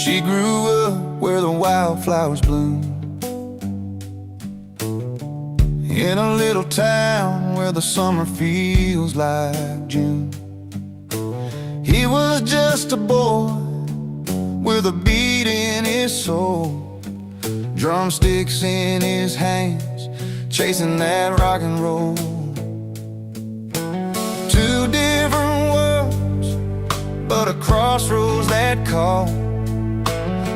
She grew up where the wildflowers bloom, in a little town where the summer feels like June. He was just a boy with a beat in his soul, drumsticks in his hands, chasing that rock and roll. Two different worlds, but a crossroads that call,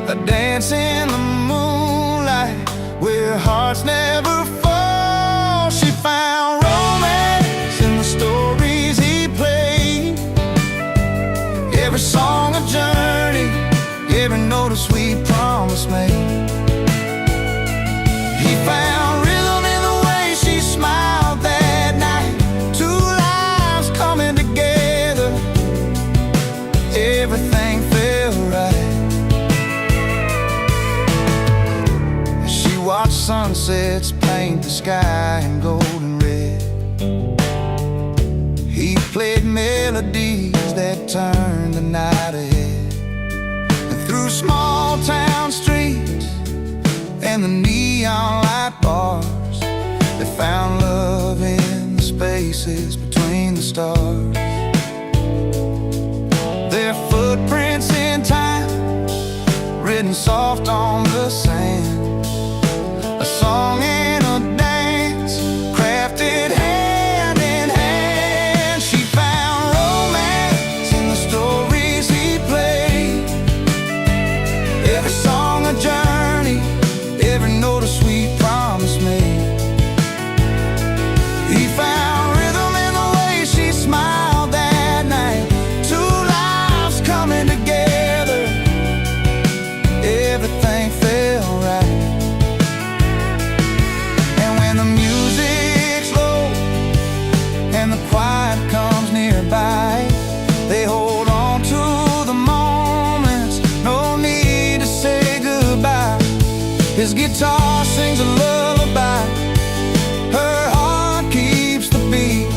a dance in the moonlight where hearts never fall. She found romance in the stories he played, every song a journey, every note a sweet promise made. He found rhythm in the way she smiled that night, two lives coming together, everything felt right. She watched sunsets paint the sky in gold and red. He played melodies that turned the night ahead, and through small town streets and the neon light bars, they found love in the spaces between the stars. Their footprints in time, written soft on the sand, a song and a dance, crafted hand in hand. She found romance in the stories he played, every song a journey, every note a sweet promise made. He found rhythm in the way she smiled that night, two lives coming together, everything felt right. And when the music's low and the quiet comes nearby, they hold on to the moments, no need to say goodbye. His guitar sings a lullaby, her heart keeps the beat,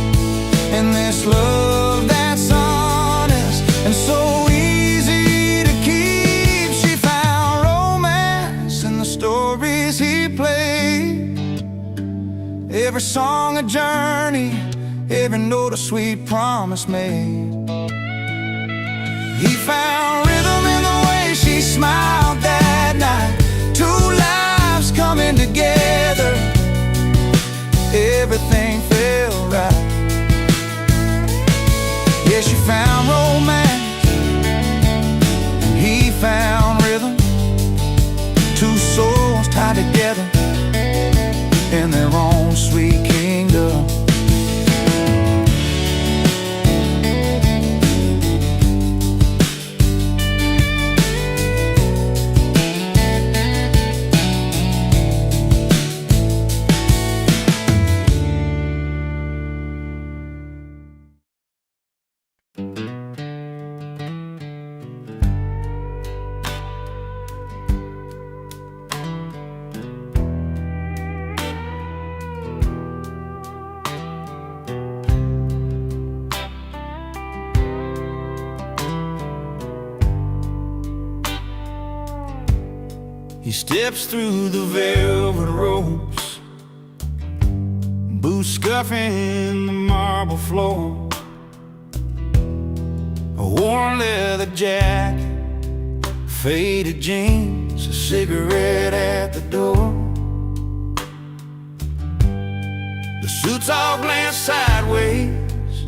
and this love that's honest and so easy to keep. She found romance in the stories he played, every song a journey, every note a sweet promise made. He found rhythm in the way she smiled that night, two lives coming together, everything felt right. Yeah, she found romance and he found rhythm, two souls tied together in their own sweet kingdom. He steps through the velvet ropes, boots scuffing the marble floor, a worn leather jacket, faded jeans, a cigarette at the door. The suits all glance sideways,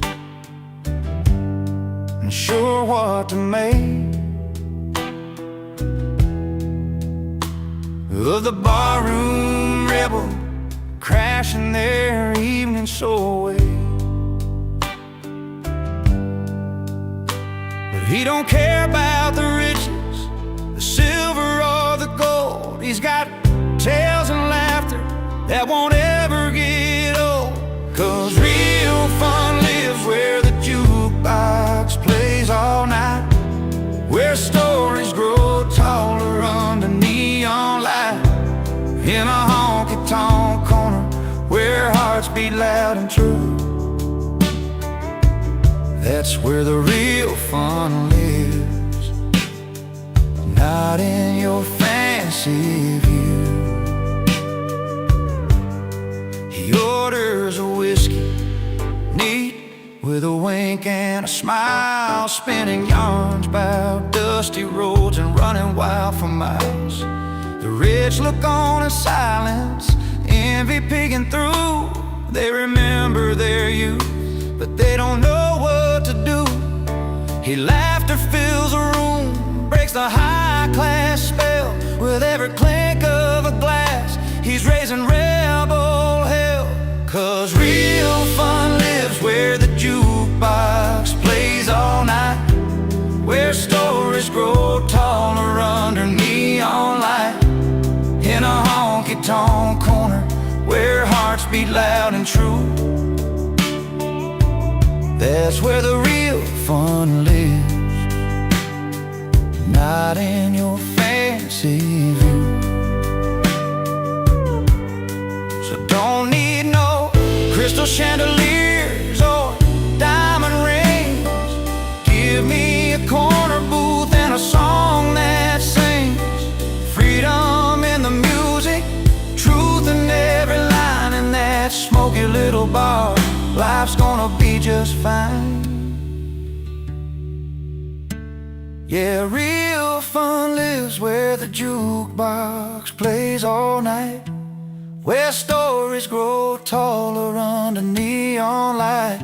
unsure what to make of the barroom rebel crashing their evening show away. But he don't care about the riches, the silver or the gold. He's got tales and laughter that won't ever get old, 'cause real fun lives where the jukebox plays all night, where stories grow taller under neon light, in a honky-tonk corner where hearts beat loud and true. That's where the real fun lives. not in your fancy view. He orders a whiskey, neat, with a wink and a smile, spinning yarns about dusty roads and running wild for miles. The rich look on in silence, envy peeking through. They remember their youth, but they don't know what to do. His laughter fills a room, breaks the high-class spell. With every clink of a glass, he's raising rebel hell. 'Cause real fun lives where the jukebox plays all night, where stories grow taller under neon light, in a honky-tonk corner where hearts beat loud and true. That's where the real fun lives, not in your fancy view. So don't need no crystal chandeliers or diamond rings. Give me a corner booth and a song that sings freedom in the music, truth in every line in that smoky little bar. Life's gonna be just fine. Yeah, real fun lives where the jukebox plays all night, where stories grow taller under neon light,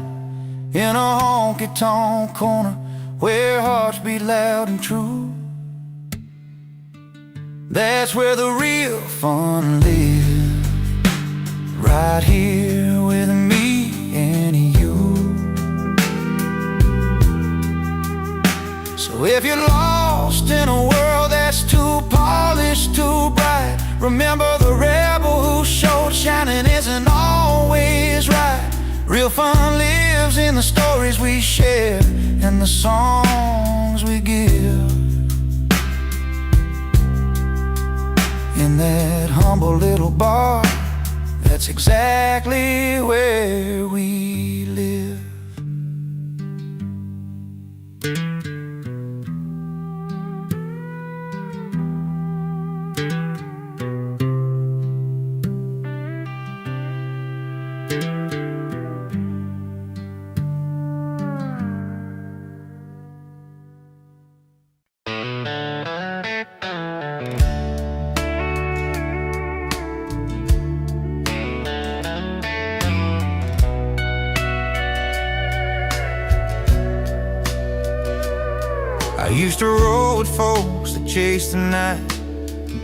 in a honky-tonk corner where hearts beat loud and true. That's where the real fun lives, right here with me and you. So if you're lost in a world that's too polished, too bright, remember the rebel who showed shining isn't always right. Real fun lives in the stories we share and the songs we give, in that humble little bar. That's exactly where we live. I used to roll with folks that chased the night,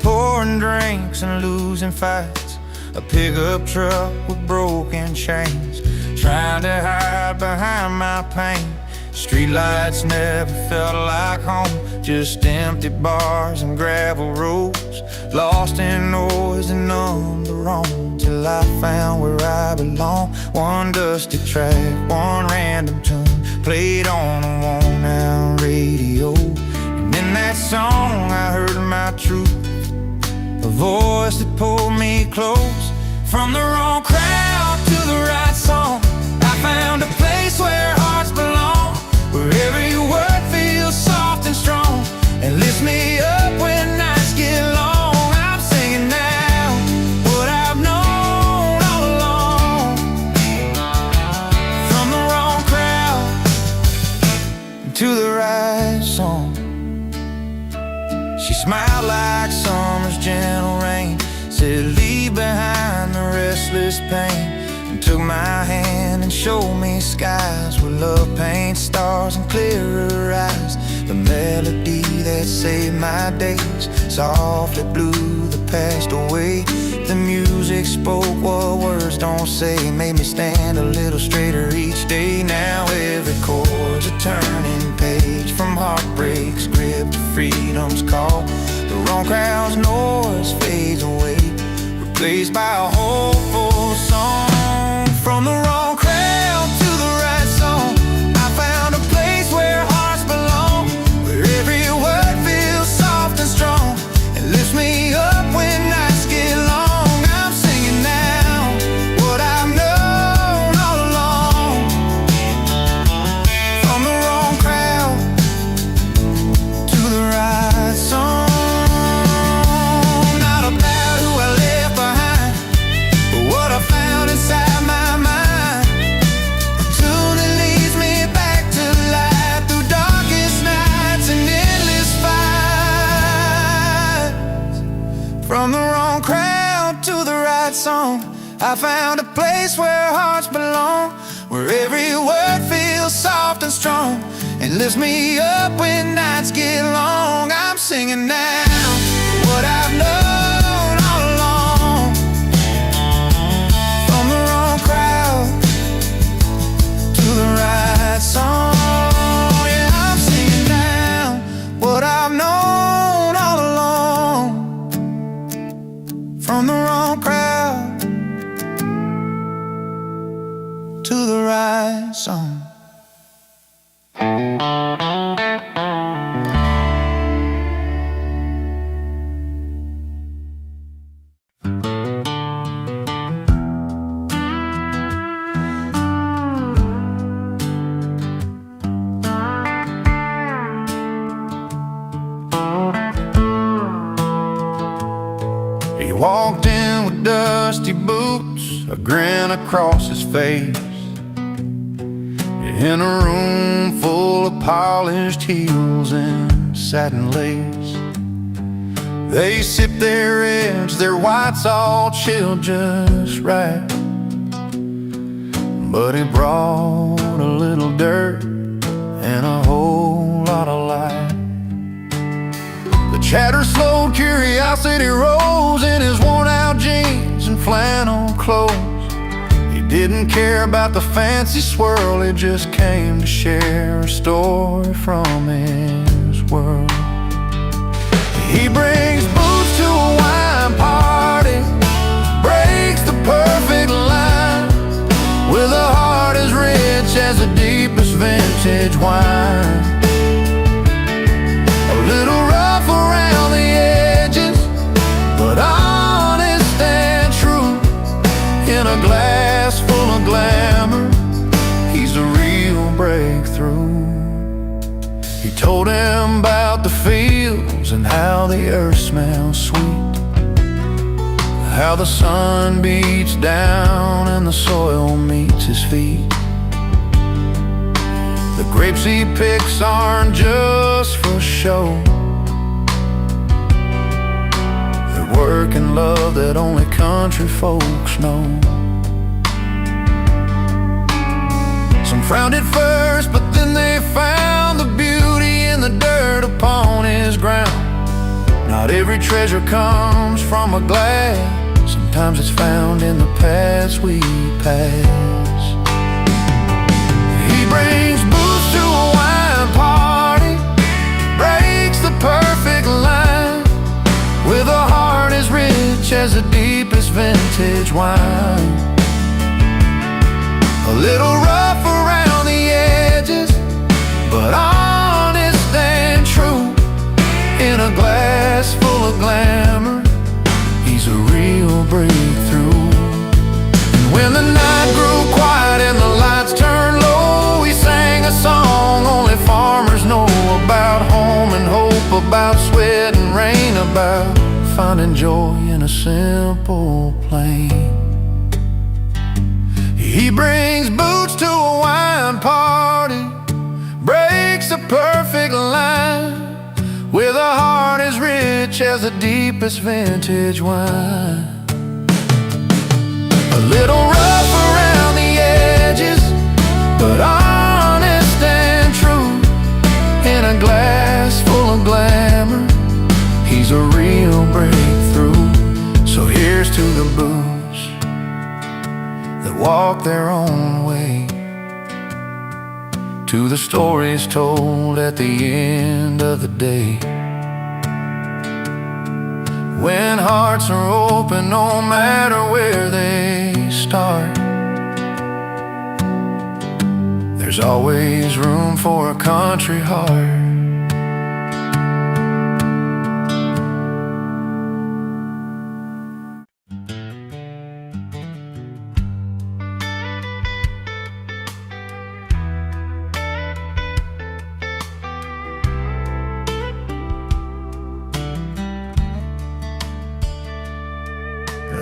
pouring drinks and losing fights. A pickup truck with broken chains, trying to hide behind my pain. Streetlights never felt like home, just empty bars and gravel roads, lost in noise and numb the wrong, till I found where I belong. One dusty track, one random tune, played on a worn-out radio. And in that song I heard my truth, a voice that pulled me close. From the wrong crowd to the right song, I found a place where hearts belong, where every word feels soft and strong, and lifts me up when nights get long. I'm singing now what I've known all along. From the wrong crowd to the right song. She smiled like summer's gentle rain, said leave behind the restless pain, and took my hand and showed me skies where love paints stars and clearer eyes. The melody that saved my days softly blew the past away. The music spoke what words don't say, made me stand a little straighter each day. Now every chord's a turning page, from heartbreak's grip to freedom's call. The wrong crowd's noise fades away, replaced by a hopeful song. From the wrong crowd to the right song, I found a place where hearts belong, where every word feels soft and strong, and lifts me up when nights get long. I'm singing now what I've known all along. From the wrong crowd to the right song. right song. I found a place where hearts belong, where every word feels soft and strong, and lifts me up when nights get long. I'm singing now what I've known all along. From the wrong crowd to the right song. Yeah, I'm singing now what I've known all along. From the wrong crowd to the right song. He walked in with dusty boots, a grin across his face, in a room full of polished heels and satin lace. They sipped their reds, their whites all chilled just right, but he brought a little dirt and a whole lot of light. The chatter slowed, curiosity rose in his worn-out jeans and flannel clothes. He didn't care about the fancy swirl, he just came to share a story from his world. He brings booze to a wine party, breaks the perfect line, with a heart as rich as the deepest vintage wine. A little rough around the edges, but honest and true. In a glass full of glamour, he's a real breakthrough. He told him about the fields and how the earth smells sweet, how the sun beats down and the soil meets his feet. The grapes he picks aren't just for show, they're work and love that only country folks know. Some frowned at first, but then they found the beauty in the dirt upon his ground. Not every treasure comes from a glass, sometimes it's found in the paths we pass. He brings booze to a wine party, breaks the perfect line, with a heart as rich as the deepest vintage wine. A little rough around the edges, but honest and true. In a glass full of glamour, he's a real breakthrough. And when the night grew quiet and the lights turned low, he sang a song only farmers know about home and hope, about sweat and rain, about finding joy in a simple plain. He brings boots to a wine party, breaks a perfect line, with a heart as rich as the deepest vintage wine. A little rough around the edges, but honest and true. In a glass full of glamour, he's a real breakthrough. So here's to the booze that walk their own way, to the stories told at the end of the day. When hearts are open, no matter where they start, there's always room for a country heart.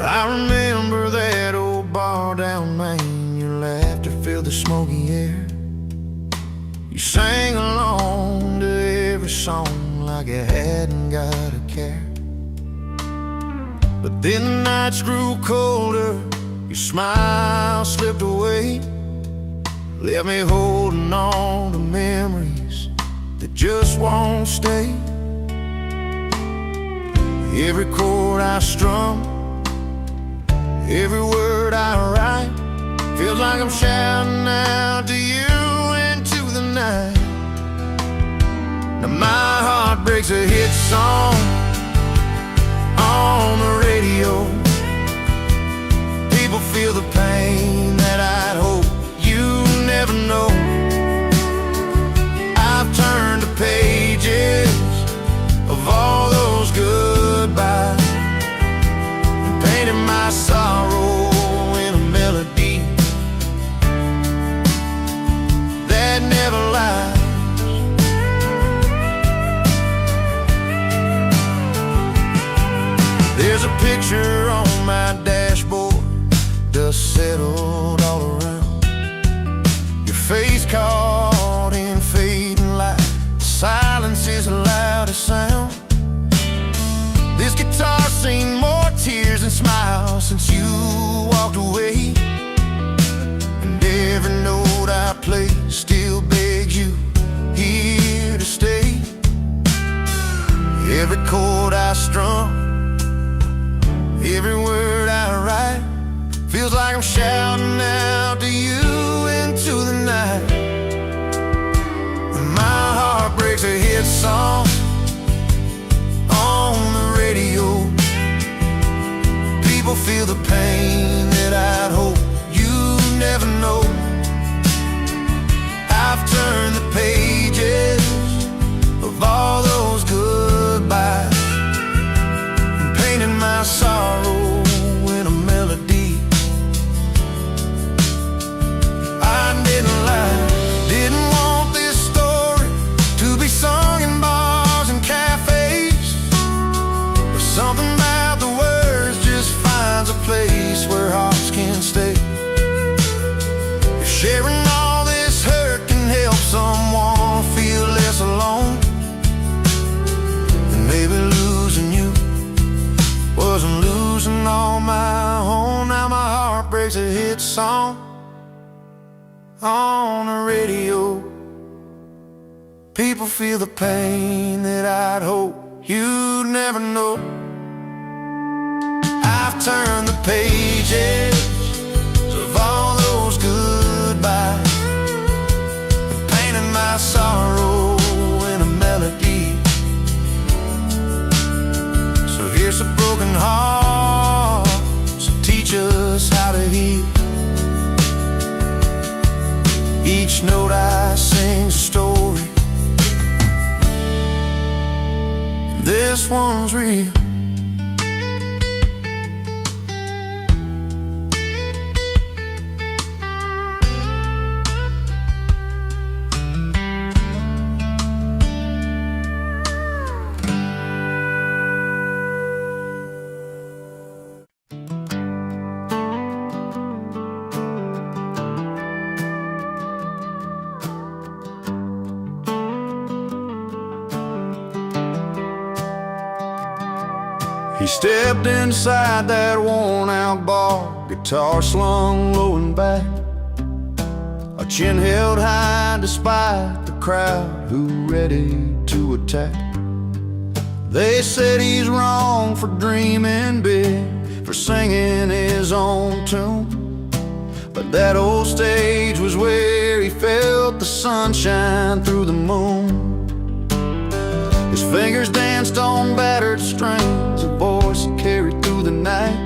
I remember that old bar down Main. Your laughter filled the smoky air. You sang along to every song like you hadn't got a care. But then the nights grew colder, your smile slipped away, left me holding on to memories that just won't stay. Every chord I strum, every word I write, feels like I'm shouting out to you into the night. Now my heart breaks a hit song on the radio. People feel the pain that I'd hope you never know. I've turned the pages of all those goodbyes and painted my sorrow in a melody that never lies. There's a picture on my dashboard, dust settled all around, your face caught in fading light. Silence is the loudest sound. This guitar's seen more tears and smiles since you walked away, and every note I play still begs you here to stay. Every chord I strum, every word I write, feels like I'm shouting out to you into the night. And my heart breaks a hit song on the radio. People feel the pain that I'd hope you never know. I've turned the pages of all those goodbyes and painted my sorrow in a melody. I didn't lie, didn't want this story to be sung in bars and cafes, but something about the words just finds a place where hearts can stay. If sharing all this hurt can help someone feel less alone, then maybe losing you wasn't losing on my own. Now my heart breaks a hit song on the radio. People feel the pain that I'd hope you'd never know. I've turned the pages of all those goodbyes and painted my sorrow in a melody. So here's a broken heart, so teach us how to heal. Each note I sing's a story, this one's real. He stepped inside that worn-out bar, guitar slung low and back, a chin held high despite the crowd who ready to attack. They said he's wrong for dreaming big, for singing his own tune, but that old stage was where he felt the sunshine through the moon. His fingers danced on battered strings, a voice carried through the night.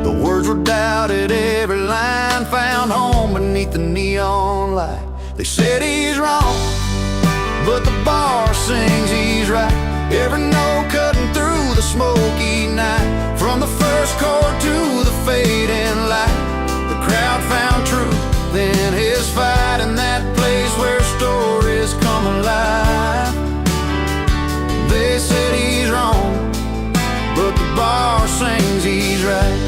The words were doubted, every line found home beneath the neon light. They said he's wrong, but the bar sings he's right. Every note cutting through the smoky night, from the first chord to the fading light. The crowd found truth in his fight, in that place where stories come alive. They said he's wrong, but the bar sings he's right.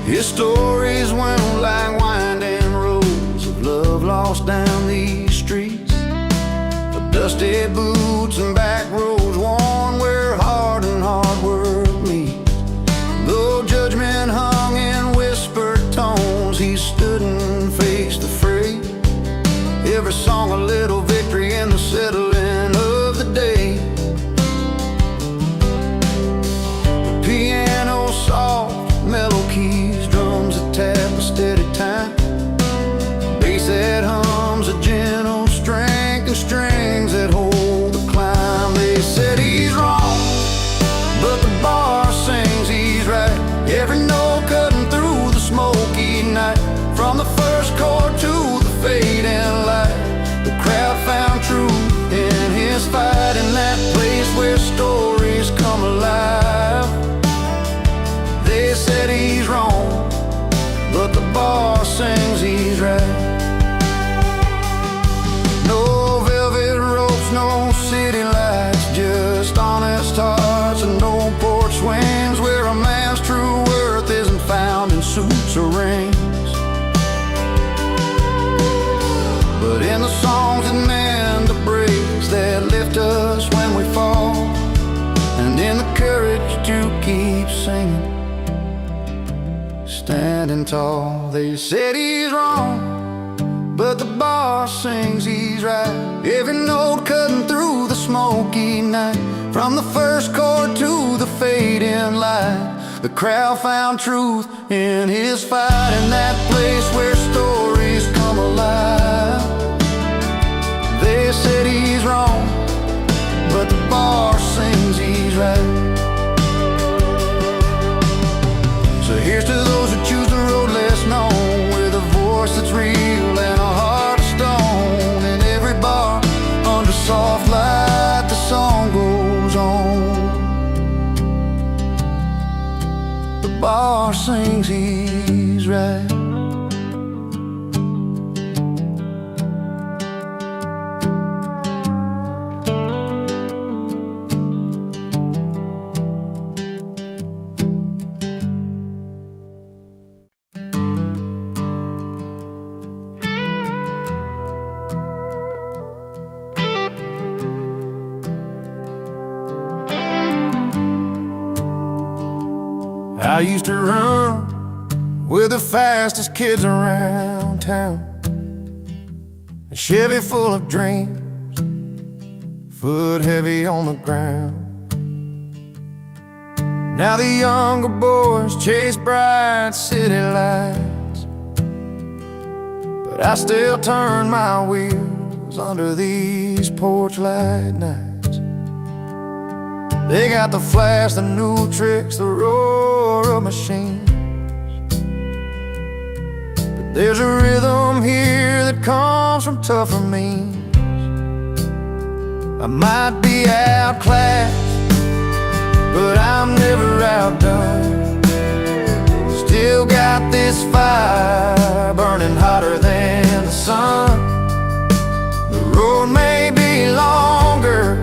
His stories went like winding roads of love lost down these streets. The dust Rusted boots and back roads worn, where heart and hard work meet. Though judgment hung in whispered tones, he stood and faced the fray. Every song a little victory in the settling of the day. The piano soft, mellow keys, drums that tap a steady time. Bass that hums a gentle strength, and strings that hold the climb. They said he's wrong, but the bar sings he's right. Every note cutting through the smoky night. From the first chord to the fading light, the crowd found truth in his fight. In that place where stories come alive, they said he's wrong, but the bar sings he's right. No velvet ropes, no city lights, just honest hearts and no porch swings, where a man's true worth isn't found in suits or rings, but in the songs that mend the breaks, that lift us when we fall, and in the courage to keep singing, standing tall. They said he's wrong, but the bar sings he's right. Every note cutting through the smoky night. From the first chord to the fading light, the crowd found truth in his fight. In that place where stories come alive, they said he's wrong, but the bar sings he's right. So here's to those who choose the road less known, with a voice that's real and a heart of stone. In every bar, under soft light, the song goes on. The bar sings he's right. I used to run with the fastest kids around town, a Chevy full of dreams, foot heavy on the ground. Now the younger boys chase bright city lights, but I still turn my wheels under these porch light nights. They got the flash, the new tricks, the roar of machines, but there's a rhythm here that comes from tougher means. I might be outclassed, but I'm never outdone. Still got this fire burning hotter than the sun. The road may be longer,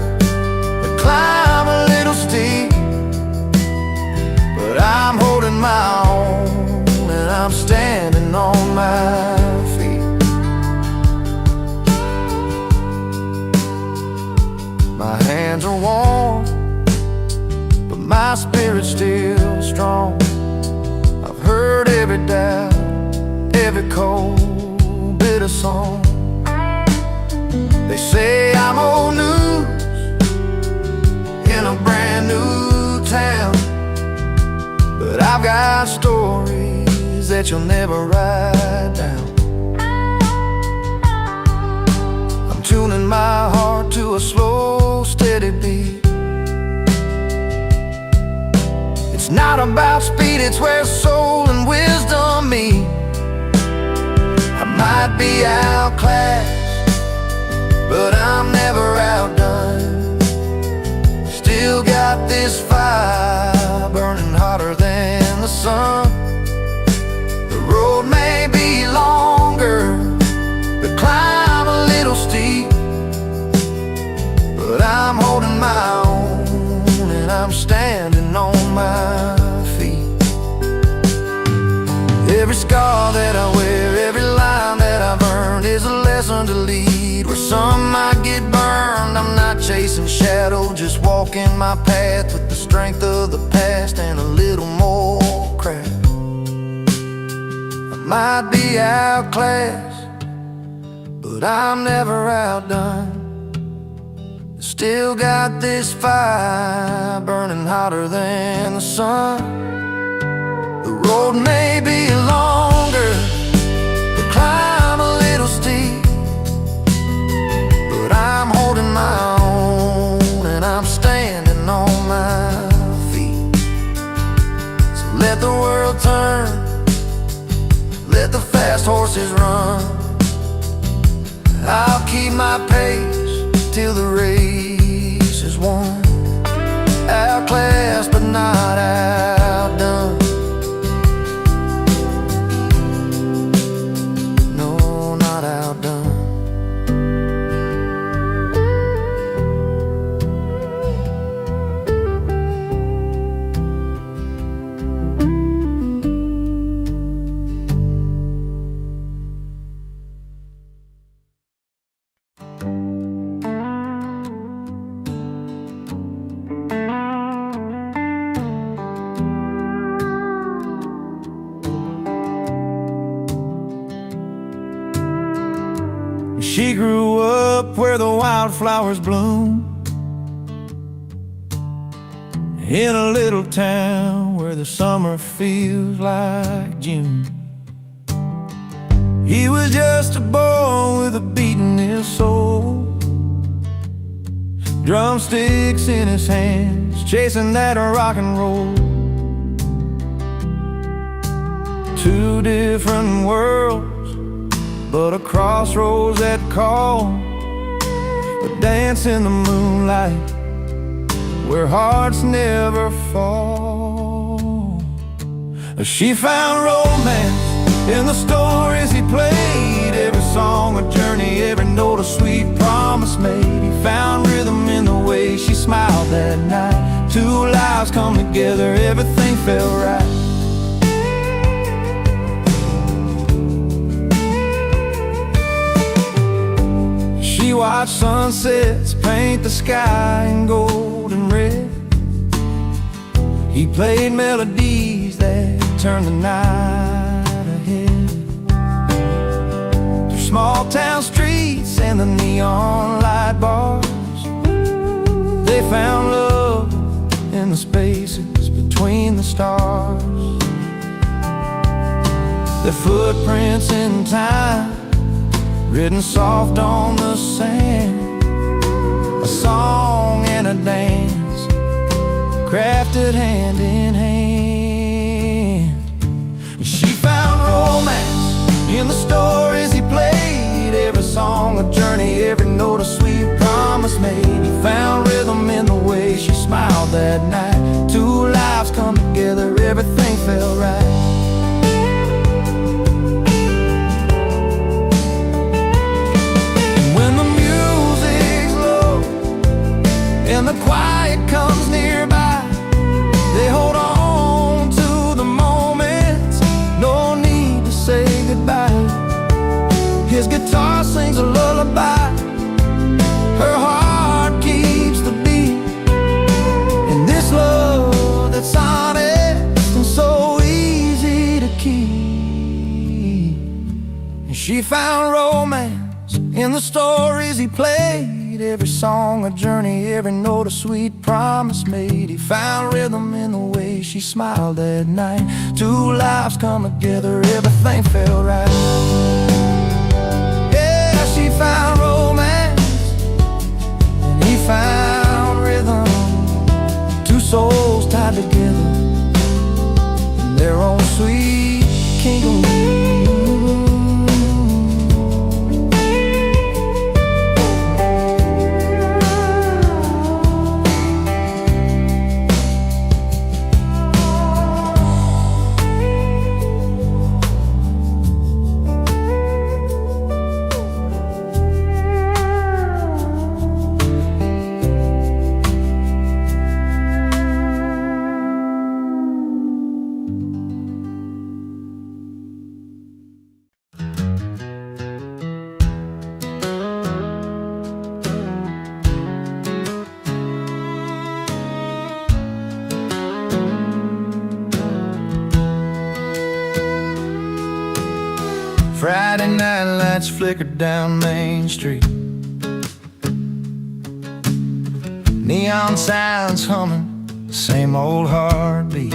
the climb a little steep, but I'm holding my own and I'm standing on my feet. My hands are warm, but my spirit's still strong. I've heard every doubt, every cold bit of song. They say I'm old news in a brand new town, but I've got stories that you'll never write down. I'm tuning my heart to a slow, steady beat. It's not about speed, it's where soul and wisdom meet. I might be outclassed, but I'm never outdone. Still got this fire burning hotter than the sun. The road may be longer, the climb a little steep, but I'm holding my own and I'm standing on my feet. Every scar that I wear, every line that I've earned is a lesson to lead. Where some might get burned, I'm chasing shadow, just walking my path with the strength of the past and a little more craft. I might be outclassed, but I'm never outdone. Still got this fire burning hotter than the sun. The road may be longer, the climb a little steep, but I'm holding my own and I'm standing on my feet. So let the world turn, let the fast horses run. I'll keep my pace till the race is won. Outclassed but not outdone. No, not outdone. She grew up where the wildflowers bloom, in a little town where the summer feels like June. He was just a boy with a beat in his soul, drumsticks in his hands, chasing that rock and roll. Two different worlds, but a crossroads that call. A dance in the moonlight where hearts never fall. She found romance in the stories he played, every song a journey, every note a sweet promise made. He found rhythm in the way she smiled that night. Two lives come together, everything felt right. She watched sunsets paint the sky in gold and red. He played melodies that turned the night ahead. Through small town streets and the neon light bars, they found love in the spaces between the stars. Their footprints in time, written soft on the sand. A song and a dance, crafted hand in hand. She found romance in the stories he played, every song a journey, every note a sweet promise made. He found rhythm in the way she smiled that night. Two lives come together, everything felt right. And the quiet comes nearby, they hold on to the moments, no need to say goodbye. His guitar sings a lullaby, her heart keeps the beat. And this love that's honest and so easy to keep. And she found romance in the stories he played, every song a journey, every note a sweet promise made. He found rhythm in the way she smiled that night. Two lives come together, everything felt right. Yeah, she found romance and he found rhythm. Two souls tied together in their own sweet kingdom. lights flickered down Main Street. Neon signs humming, same old heartbeat.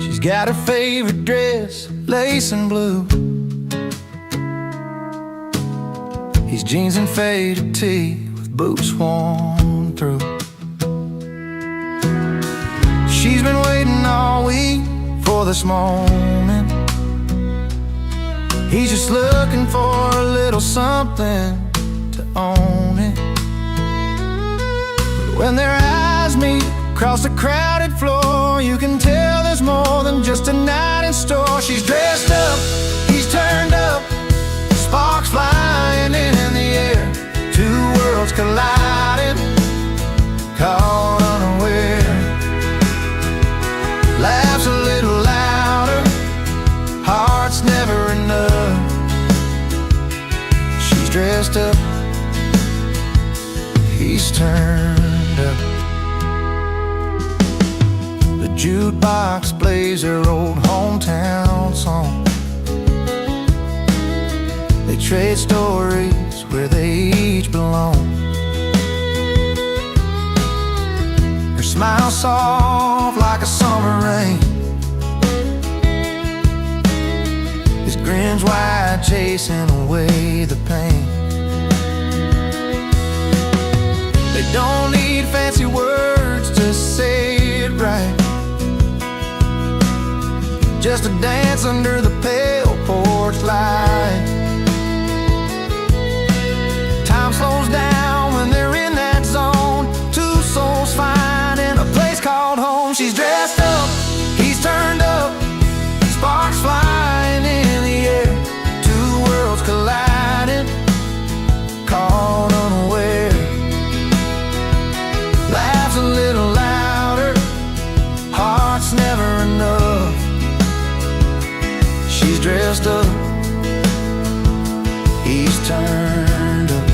She's got her favorite dress, lace and blue. His jeans and faded tee with boots worn through. She's been waiting all week for this moment. He's just looking for a little something to own it. But when their eyes meet across the crowded floor, you can tell there's more than just a night in store. She's dressed up, he's turned up, sparks flying in the air. Two worlds colliding, caught unaware. Laughs a little louder, heart's never enough. She's dressed up, he's turned up. The jukebox plays her old hometown song. They trade stories where they each belong. Her smile soft like a summer rain. His grin's wide, chasing away the pain. They don't need fancy words to say it right. Just a dance under the pale porch light. Time slows down when they're in that zone. Two souls finding a place called home. She's dressed up, he's turned up, sparks flying in the air. Two worlds colliding, caught unaware. Laughs a little louder, heart's never enough. She's dressed up, he's turned up.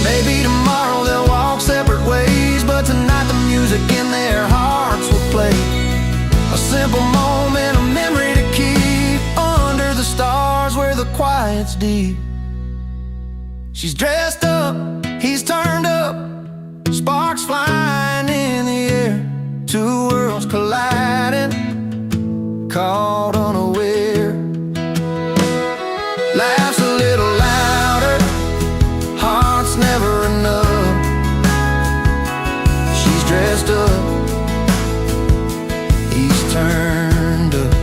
Maybe tomorrow they'll walk separate ways, but tonight the music in their hearts will play. A simple moment, a memory to keep under the stars where the quiet's deep. She's dressed up, he's turned up, sparks flying in the air. Two worlds colliding, caught unaware. Laughs a little louder, heart's never enough. She's dressed up, he's turned up.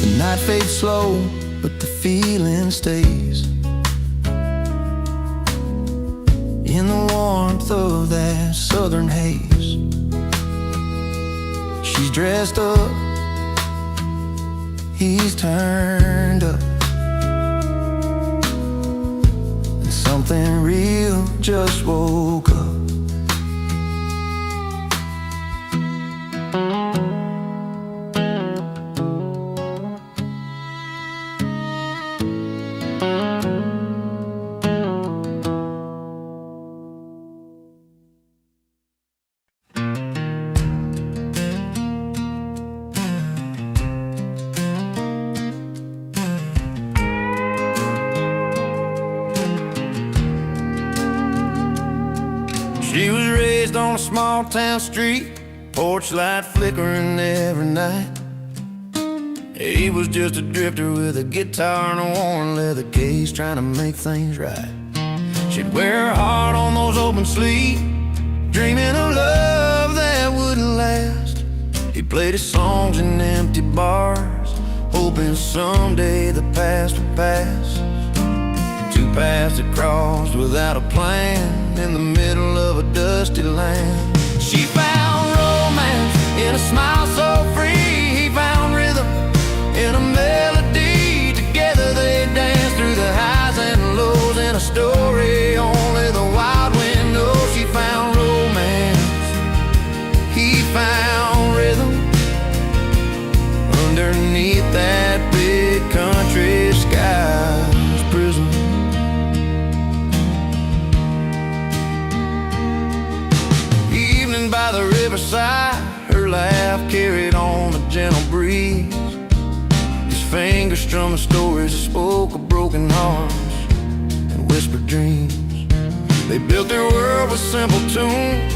The night fades slow, but the feeling stays. In the warmth of that southern haze. She's dressed up, he's turned up. And something real just woke up. She was raised on a small town street, porch light flickering every night. He was just a drifter with a guitar and a worn leather case, trying to make things right. She'd wear her heart on those open sleeves, dreaming of love that wouldn't last. He played his songs in empty bars, hoping someday the past would pass. Two paths that crossed without a plan in the middle of a dusty land. She found romance in a smile so free. He found rhythm in a melody. Together they danced through the highs and lows in a story only the wild wind knows. She found romance, he found rhythm underneath that big country sky's prism. By the riverside, her laugh carried on gentle breeze. His fingers strumming stories that spoke of broken hearts and whispered dreams. They built their world with simple tunes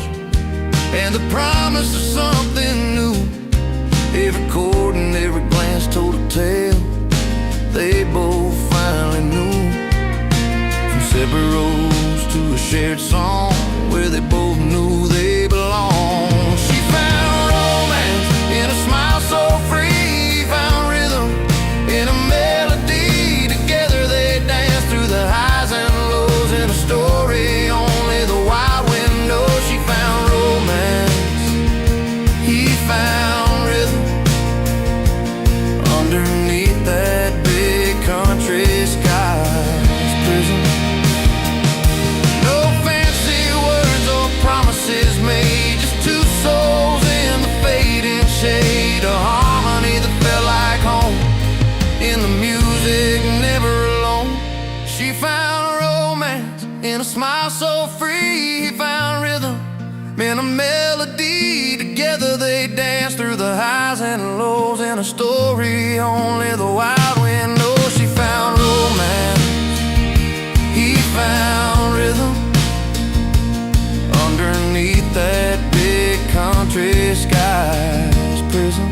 and the promise of something new. Every chord and every glance told a tale they both finally knew. From separate roads to a shared song where they both knew they belonged. She found romance in a smile so free, found rhythm in a melody. Together they danced through the highs and lows in a story only the wild wind knows. She found romance, he found rhythm underneath that big country sky's prison. No fancy words or promises made, just two souls in the fading shade. A harmony that felt like home in the music, never alone. She found romance in a smile so free. He found rhythm in a melody. Together they danced through the highs and lows in a story only the wild wind knows. She found romance, he found rhythm underneath that big country sky's prison.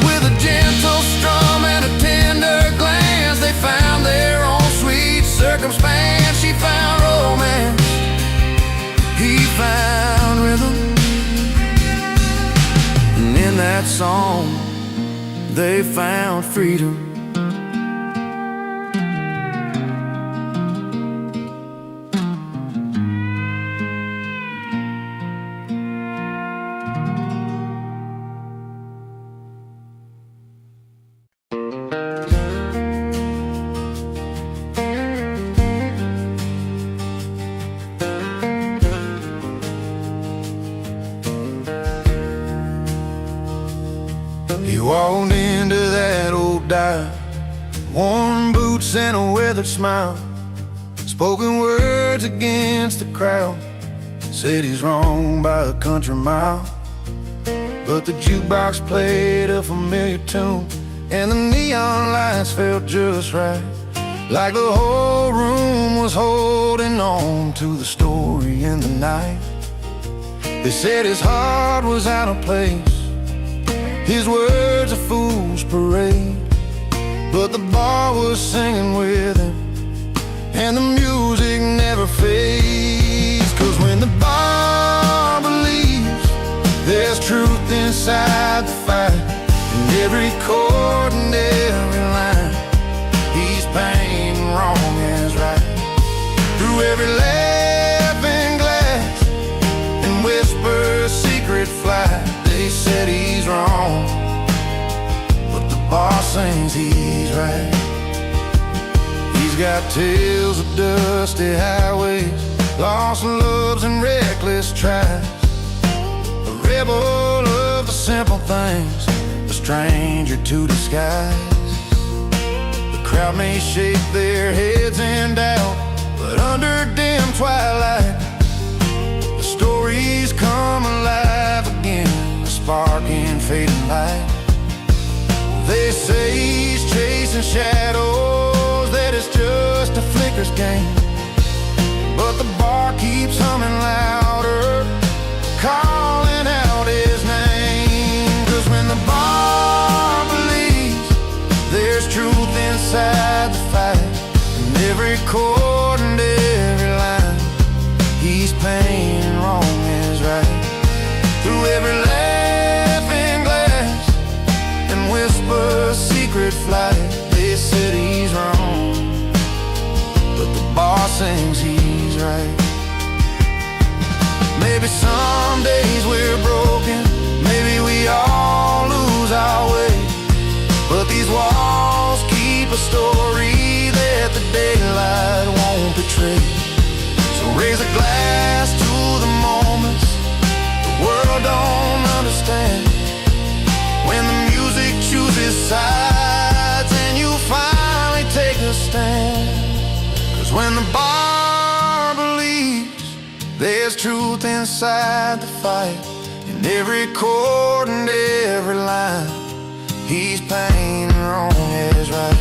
With a gentle strum and a tender glance, they found their own sweet circumstance. She found romance, he found rhythm, and in that song they found freedom. He walked into that old dive, worn boots and a weathered smile, spoken words against the crowd, said he's wrong by a country mile. But the jukebox played a familiar tune, and the neon lights felt just right, like the whole room was holding on to the story in the night. They said his heart was out of place, his words a fool's parade, but the bar was singing with him, and the music never fades. 'Cause when the bar believes, there's truth inside the fight, and every chord and every line, he's painting wrong as right. Through every laughing glass and whisper secret flight, they said he's wrong, but the bar sings he's right. He's got tales of dusty highways, lost loves and reckless tries, a rebel of the simple things, a stranger to disguise. The crowd may shake their heads in doubt, but under dim twilight, the stories come alive again, spark in fading light. They say he's chasing shadows, that it's just a flicker's game, but the bar keeps humming louder, calling out his name. 'Cause when the bar believes, there's truth inside the fight, and every chord and every line, he's painting wrong as right. Through every laughing glass and whisper secret flight, they said he's wrong, but the bar sings he's right. Maybe some days we're broken, maybe we all lose our way, but these walls keep a story that the daylight won't betray. So raise a glass to the moments the world don't understand, when the music chooses sides and you finally take a stand. 'Cause when the bar believes, there's truth inside the fight, and Every chord and every line, he's painting wrong as right.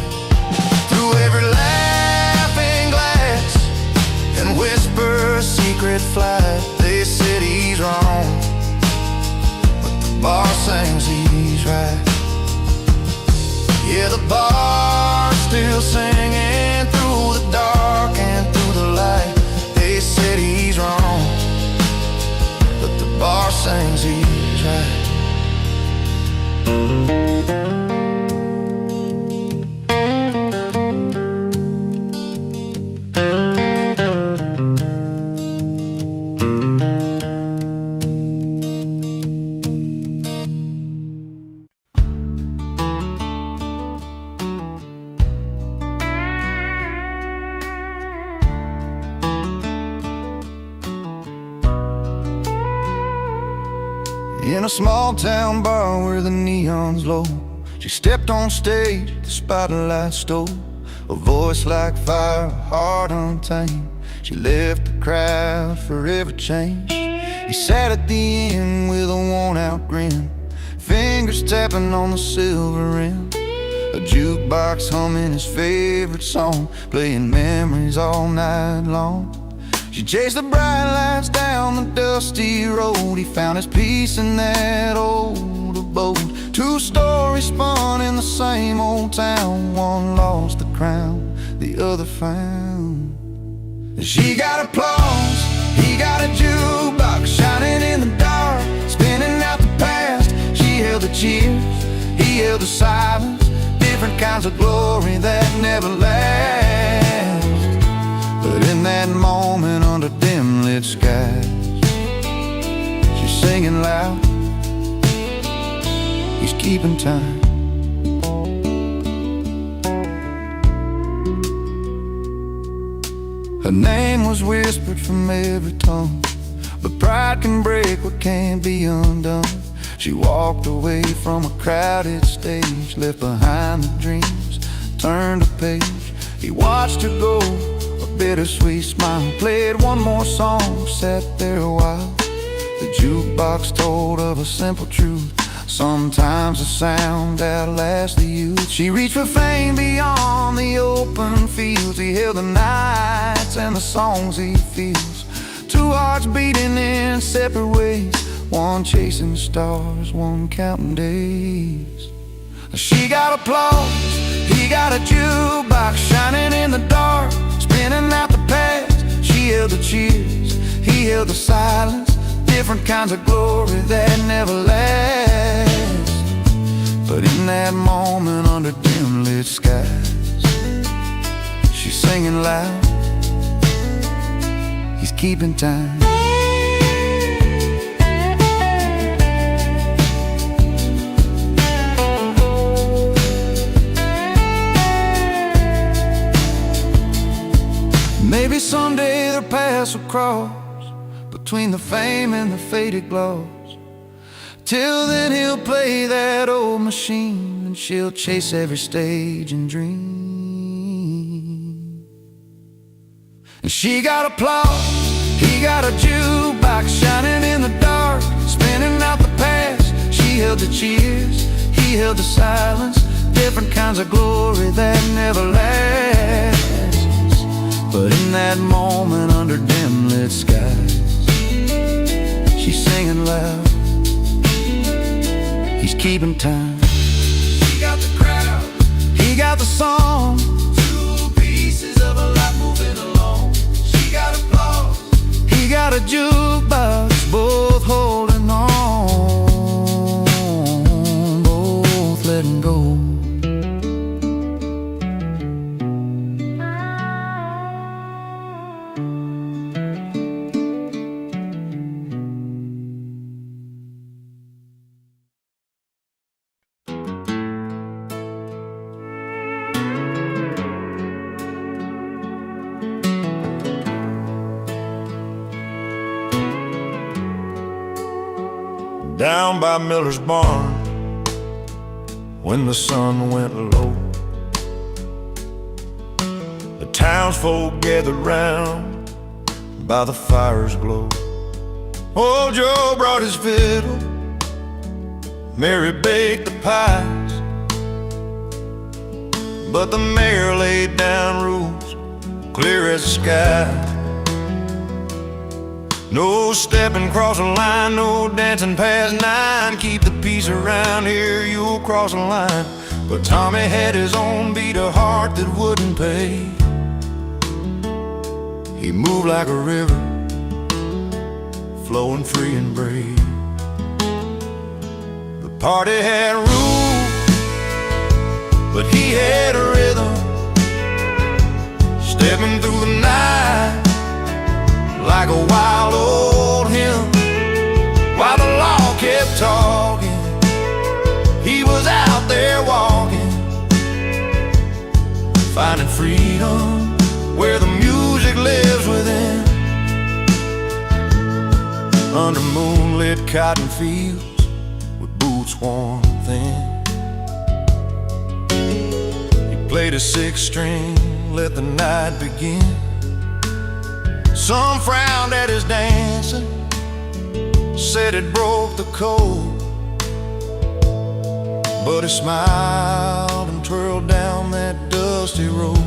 Through every laughing glass and whisper secret flight, they said he's wrong, but the bar sings he's right. Yeah, the bar's still singing through the dark and through the light. They said he's wrong, but the bar sings he's right. In a small town bar where the neon's low, she stepped on stage, the spotlight stole. A voice like fire, a heart untamed. She left the crowd forever changed. He sat at the end with a worn-out grin, fingers tapping on the silver rim. A jukebox humming his favorite song, playing memories all night long. She chased the bright lights down the dusty road. He found his peace in that old abode. Two stories spun in the same old town. One lost the crown, the other found. She got applause, he got a jukebox shining in the dark, spinning out the past. She held the cheers, he held the silence. Different kinds of glory that never last. But in that moment under dim lit skies, she's singing loud, he's keeping time. Her name was whispered from every tongue, but pride can break what can't be undone. She walked away from a crowded stage, left behind the dreams, turned a page. He watched her go, a bittersweet smile. Played one more song, sat there a while. The jukebox told of a simple truth: sometimes the sound outlasts the youth. She reached for fame beyond the open fields. He held the nights and the songs he feels. Two hearts beating in separate ways, one chasing stars, one counting days. She got applause, he got a jukebox shining in the dark, spinning out the past. She held the cheers, he held the silence. Different kinds of glory that never last. But in that moment under dim lit skies, she's singing loud, he's keeping time. Maybe someday their paths will cross between the fame and the faded gloss. Till then he'll play that old machine, and she'll chase every stage and dream. And she got applause, he got a jukebox shining in the dark, spinning out the past. She held the cheers, he held the silence. Different kinds of glory that never lasts. But in that moment under dim lit skies, she's singing loud, he's keeping time. He got the crowd, he got the song, two pieces of a life moving along. She got applause, he got a jukebox, both holding on, both letting go. Down by Miller's barn, when the sun went low, the townsfolk gathered round by the fire's glow. Old Joe brought his fiddle, Mary baked the pies, but the mayor laid down rules clear as the sky. No stepping across the line, no dancing past 9. Keep the peace around here, you'll cross the line. But Tommy had his own beat, a heart that wouldn't pay. He moved like a river, flowing free and brave. The party had rules, but he had a rhythm, stepping through the night like a wild old hymn. While the law kept talking, he was out there walking, finding freedom where the music lives within. Under moonlit cotton fields with boots worn thin, he played a 6-string, let the night begin. Some frowned at his dancing, said it broke the code, but he smiled and twirled down that dusty road.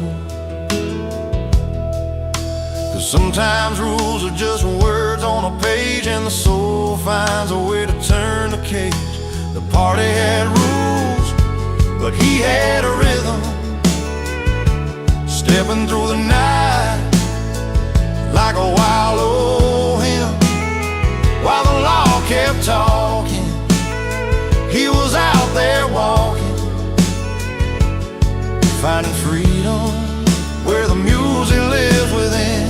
'Cause sometimes rules are just words on a page, and the soul finds a way to turn the cage. The party had rules, but he had a rhythm, stepping through the night like a wild old hymn. While the law kept talking, he was out there walking, finding freedom where the music lives within.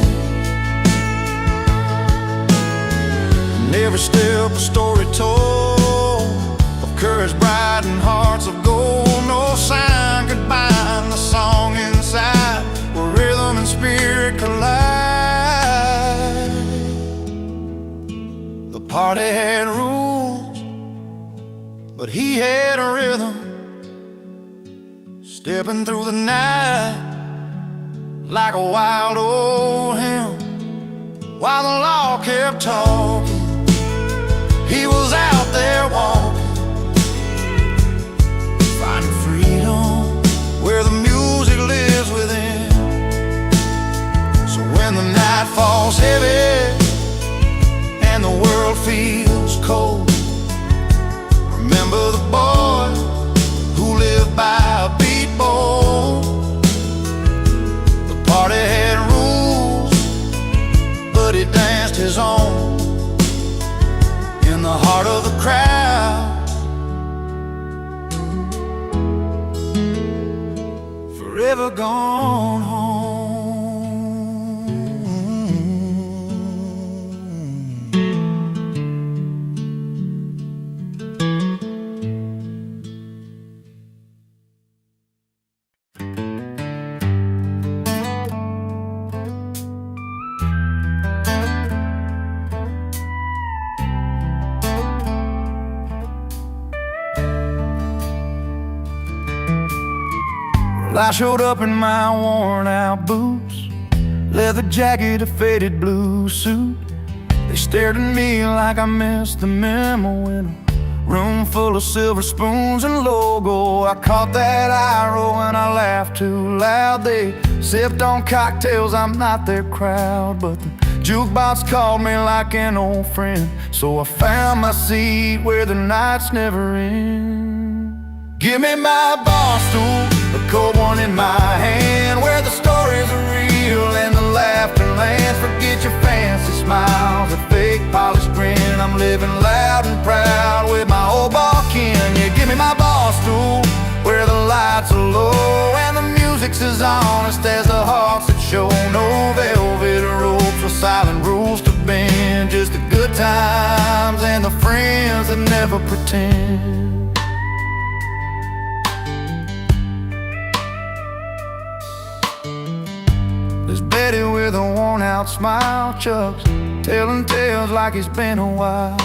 And every step a story told of courage bright and hearts of gold. No sign could bind the song inside where rhythm and spirit collide. The party had rules, but he had a rhythm, stepping through the night like a wild old hymn. While the law kept talking, he was out there walking, finding freedom where the music lives within. So when the night falls heavy and the world feels cold, remember the boy who lived by a beat bowl. The party had rules, but he danced his own in the heart of the crowd, forever gone home. I showed up in my worn out boots, leather jacket, a faded blue suit. They stared at me like I missed the memo in a room full of silver spoons and logo. I caught that eye roll and I laughed too loud. They sipped on cocktails, I'm not their crowd, but the jukebox called me like an old friend, so I found my seat where the nights never end. Give me my bar stool, a cold one in my hand, where the stories are real and the laughter lands. Forget your fancy smiles, a fake polished grin. I'm living loud and proud with my old bar kin. Yeah, give me my bar stool, where the lights are low and the music's as honest as the hearts that show. No velvet ropes or silent rules to bend, just the good times and the friends that never pretend. There's Betty with a worn-out smile, Chuck's telling tales like it's been a while.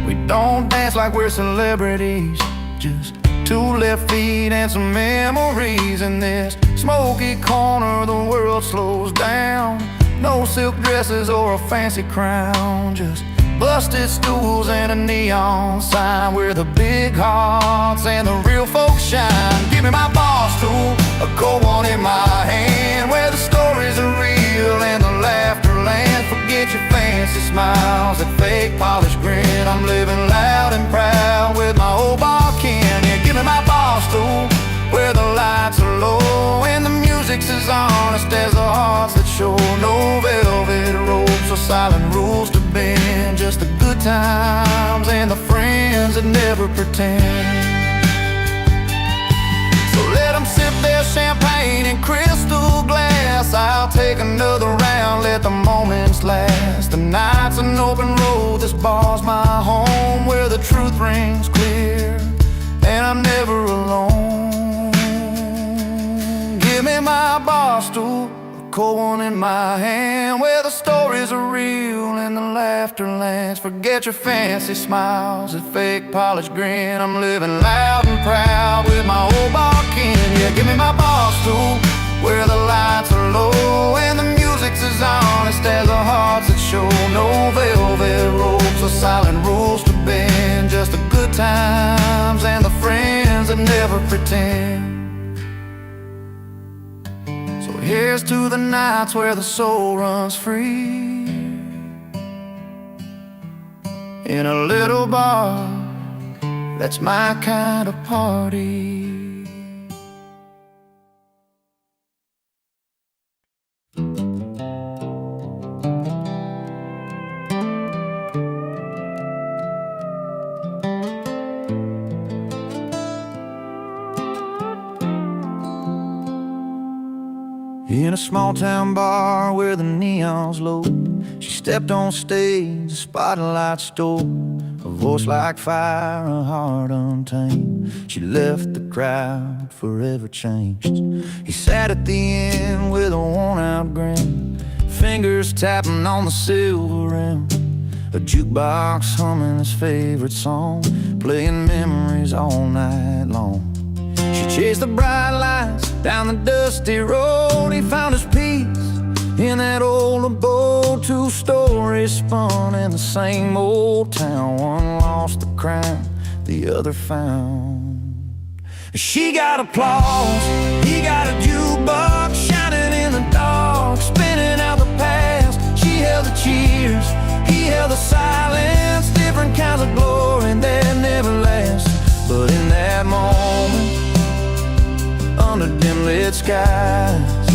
We don't dance like we're celebrities, just two left feet and some memories. In this smoky corner the world slows down. No silk dresses or a fancy crown, just busted stools and a neon sign where the big hearts and the real folks shine. Give me my bar stool, a cold one in my hand, where the stories are real and the laughter lands. Forget your fancy smiles, that fake polished grin. I'm living loud and proud with my old bar kin. Yeah, give me my bar stool, where the lights are low and the music's as honest as the hearts that show. No velvet ropes or silent rules to bend, just the good times and the friends that never pretend. So let them sip their champagne in crystal glass. I'll take another round, let the moments last. The night's an open road, this bar's my home, where the truth rings clear and I'm never alone. Give me my bar stool, a cold one in my hand, where the stories are real and the laughter lands. Forget your fancy smiles, that fake polished grin. I'm living loud and proud with my old bar kin. Yeah, give me my bar stool, where the lights are low and the music's as honest as the hearts that show. No velvet ropes or silent rules to bend, just the good times and the friends that never pretend. So here's to the nights where the soul runs free, in a little bar, that's my kind of party. In a small town bar where the neon's low, she stepped on stage, the spotlight stole. A voice like fire, a heart untamed. She left the crowd forever changed. He sat at the end with a worn-out grin, fingers tapping on the silver rim. A jukebox humming his favorite song, playing memories all night long. She chased the bright lights down the dusty road. He found his peace in that old abode. Two stories spun in the same old town. One lost the crown, the other found. She got applause, he got a jukebox shining in the dark, spinning out the past. She held the cheers, he held the silence. Different kinds of glory that never last. But in that moment, under dim lit skies,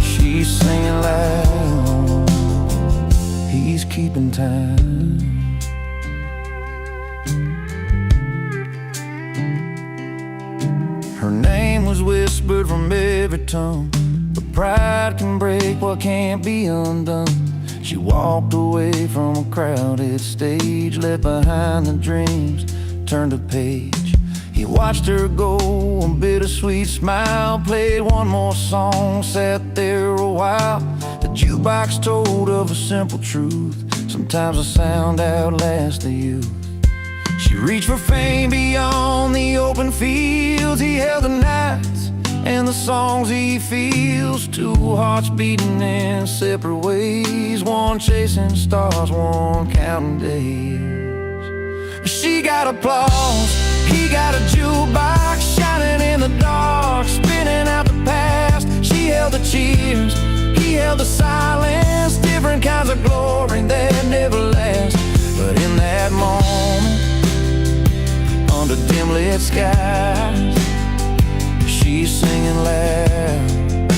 she's singing loud, he's keeping time. Her name was whispered from every tongue, but pride can break what can't be undone. She walked away from a crowded stage, left behind the dreams, turned a page. He watched her go, a bittersweet smile, played one more song, sat there a while. The jukebox told of a simple truth, sometimes the sound outlasts the youth. She reached for fame beyond the open fields. He held the nights and the songs he feels. Two hearts beating in separate ways, one chasing stars, one counting days. She got applause, he got a jukebox shining in the dark, spinning out the past. She held the cheers, he held the silence. Different kinds of glory that never last. But in that moment, under dim lit skies, she's singing loud,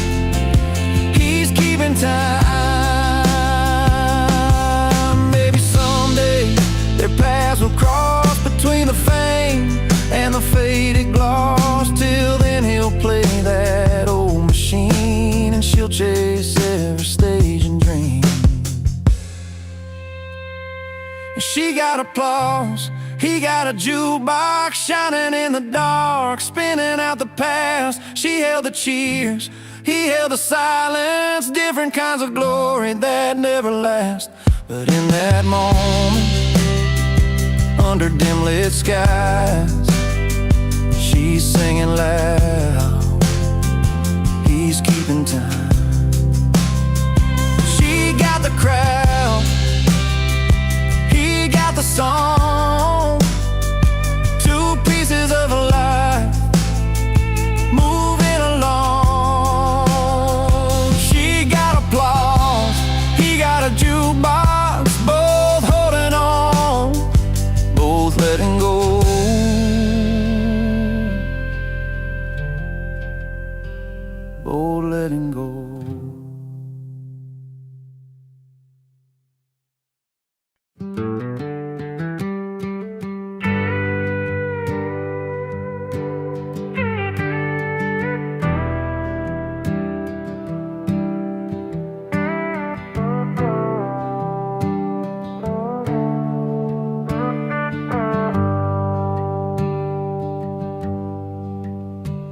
he's keeping time. Maybe someday their paths will cross between the fame and the faded gloss. Till then he'll play that old machine, and she'll chase every stage and dream. She got applause, he got a jukebox shining in the dark, spinning out the past. She held the cheers, he held the silence. Different kinds of glory that never last. But in that moment, under dim lit skies, she's singing loud, he's keeping time. She got the crowd oh, letting go.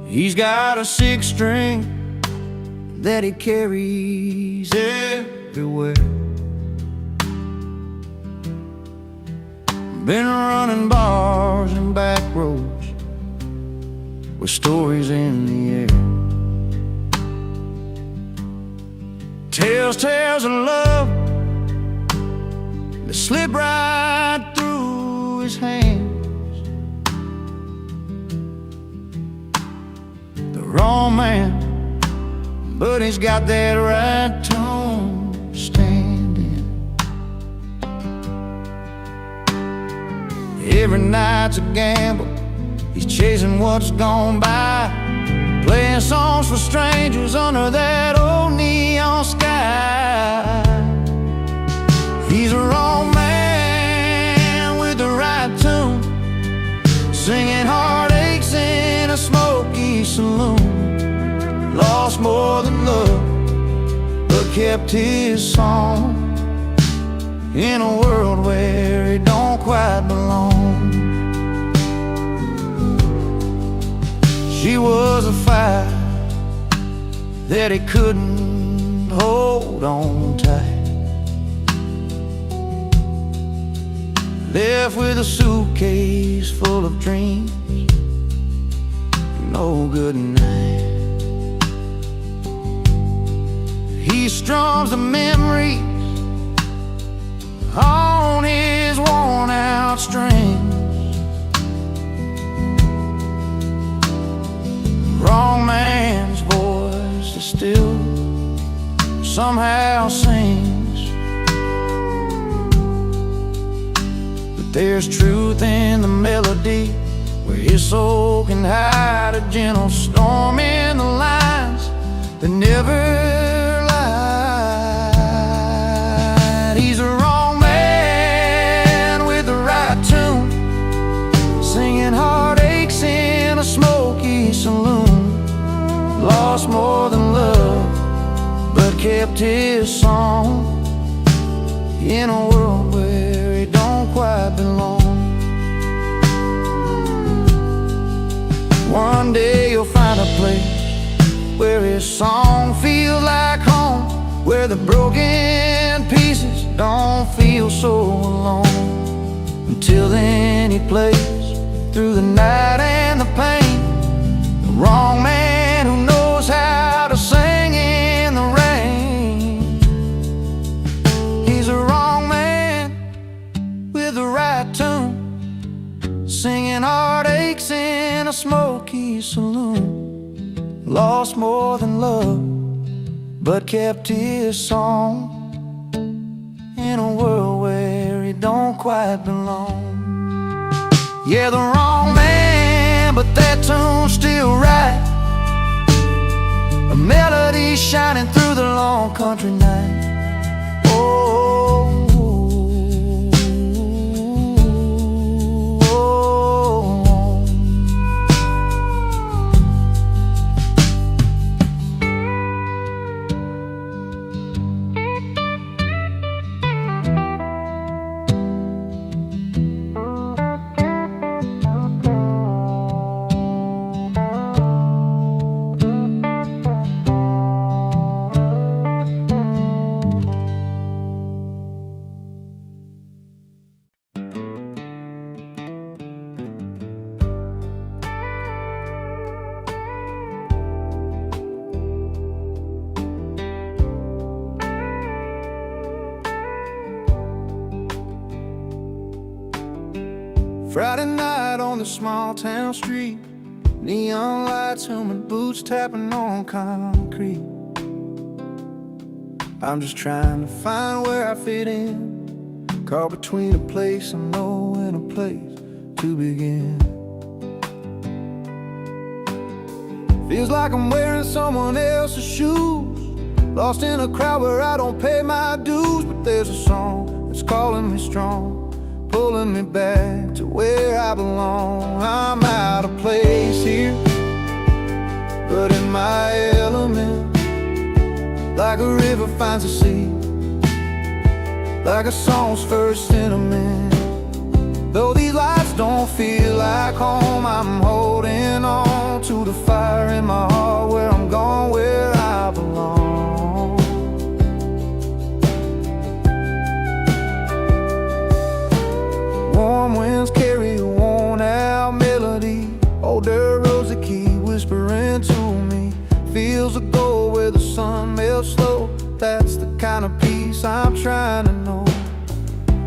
He's got a six string that he carries everywhere. Been running bars and back roads with stories in the air. Tells tales of love that slip right through his hands. Wrong man, but he's got that right tone to stand in. Every night's a gamble, he's chasing what's gone by, playing songs for strangers under that old neon sky. He's a wrong man with the right tune, singing heartaches in a smoky saloon. Lost more than love, but kept his song in a world where he don't quite belong. She was a fire that he couldn't hold on tight, left with a suitcase full of dreams, no good night. He strums the memories on his worn out strings. Wrong man's voice is still somehow sings, but there's truth in the melody where his soul can hide a gentle storm in the lines that never lied. He's a wrong man with the right tune, singing heartaches in a smoky saloon. Lost more than love, but kept his song in a world where he don't quite belong. One day you'll find a place where his song feels like home, where the broken pieces don't feel so alone. Until then he plays through the night and the pain, the wrong man who knows how to sing in the rain. He's a wrong man with the right tune, singing heartaches in a smoky saloon. Lost more than love, but kept his song in a world where he don't quite belong. Yeah, the wrong man, but that tune's still right, a melody shining through the long country night. Friday night on the small town street, neon lights humming, boots tapping on concrete. I'm just trying to find where I fit in, caught between a place I know and a place to begin. Feels like I'm wearing someone else's shoes, lost in a crowd where I don't pay my dues. But there's a song that's calling me strong, pulling me back to where I belong. I'm out of place here, but in my element, like a river finds a sea, like a song's first sentiment. Though these lights don't feel like home, I'm holding on to the fire in my heart, where I'm going, where I belong. Warm winds carry a worn-out melody, older rosy key whispering to me. Fields of gold where the sun melts slow, that's the kind of peace I'm trying to know.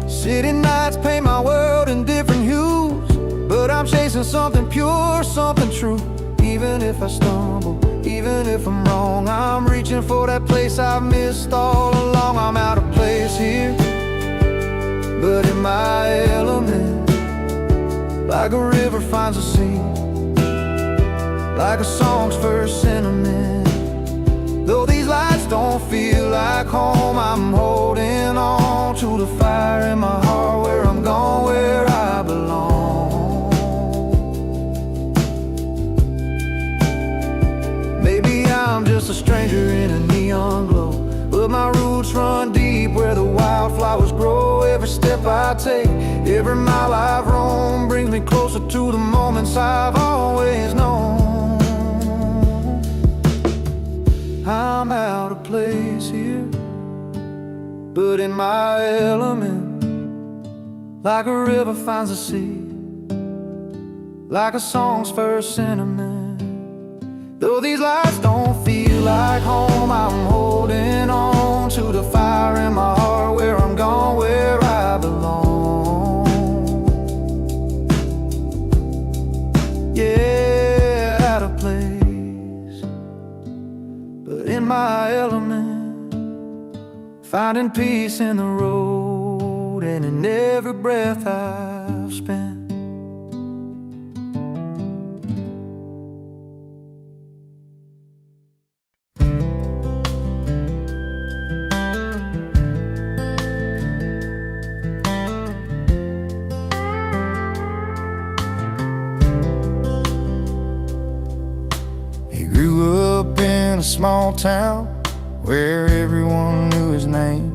City nights paint my world in different hues, but I'm chasing something pure, something true. Even if I stumble, even if I'm wrong, I'm reaching for that place I've missed all along. I'm out of place here, but in my element, like a river finds a sea, like a song's first sentiment. Though these lights don't feel like home, I'm holding on to the fire in my heart, where I'm going, where I belong. Maybe I'm just a stranger in a neon glow, but my roots run deep where the wildflowers grow. Every step I take, every mile I've roamed, brings me closer to the moments I've always known. I'm out of place here, but in my element, like a river finds a sea, like a song's first sentiment. Though these lights don't feel like home, I'm holding on to the fire in my heart, where I'm going, where I belong. Yeah, out of place, but in my element, finding peace in the road and in every breath I've spent. He grew up in a small town where everyone knew his name,